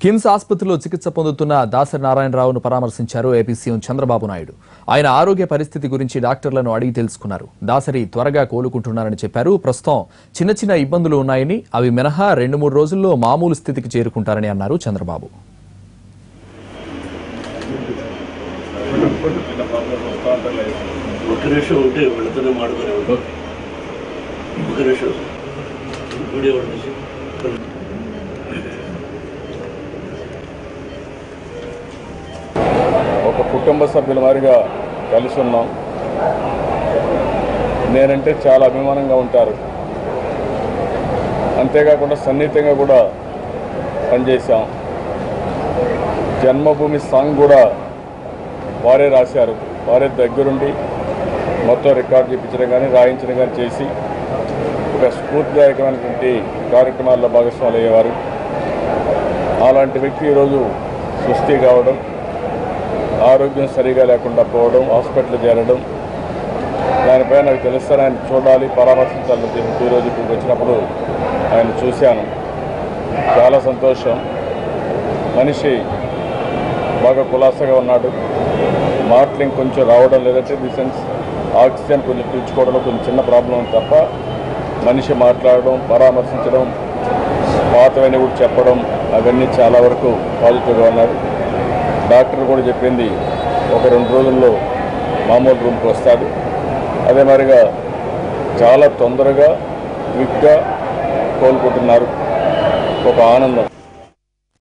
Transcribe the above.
కిమ్స్ ఆసుపత్రిలో చికిత్స పొందుతున్న దాసరి నారాయణరావును పరామర్శించారు ఏపీ సీఎం చంద్రబాబు నాయుడు. ఆయన ఆరోగ్య పరిస్థితి గురించి డాక్టర్లను అడిగి తెలుసుకున్నారు. దాసరి త్వరగా కోలుకుంటున్నారని చెప్పారు. ప్రస్తుతం చిన్న చిన్న ఇబ్బందులు ఉన్నాయని, అవి మినహా 2-3 రోజుల్లో మామూలు స్థితికి చేరుకుంటారని అన్నారు చంద్రబాబు. ఒక కుటుంబ సభ్యుల మాదిరిగా కలిసి ఉన్నాం. నేనంటే చాలా అభిమానంగా ఉంటారు. అంతేకాకుండా సన్నిహితంగా కూడా పనిచేశాం. జన్మభూమి సాంగ్ కూడా వారే రాశారు. వారే దగ్గరుండి మొత్తం రికార్డు చేయించడం కానీ రాయించడం కానీ చేసి ఒక స్ఫూర్తిదాయకమైనటువంటి కార్యక్రమాల్లో భాగస్వాములు అయ్యేవారు. అలాంటి వ్యక్తి ఈరోజు సుస్థి కావడం, ఆరోగ్యం సరిగా లేకుండా పోవడం, హాస్పిటల్ చేరడం, దానిపై నాకు తెలుస్తాను. ఆయన చూడాలి, పరామర్శించాలని చెప్పి ఈరోజు ఇక్కడికి వచ్చినప్పుడు ఆయన చూశాను. చాలా సంతోషం. మనిషి బాగా కులాసగా ఉన్నాడు. మాటలు ఇంకొంచెం రావడం, లేదంటే ది సెన్స్ ఆక్సిజన్ కొంచెం పీల్చుకోవడంలో కొంచెం చిన్న ప్రాబ్లం తప్ప మనిషి మాట్లాడడం, పరామర్శించడం, పాతవన్నీ కూడా చెప్పడం, అవన్నీ చాలా వరకు పాజిటివ్గా ఉన్నారు. డాక్టర్ కూడా చెప్పింది ఒక 2 రోజుల్లో మామూలు రూమ్కి వస్తాడు. అదే మరిగా చాలా తొందరగా క్విక్గా కోలుకుంటున్నారు. ఒక ఆనందం.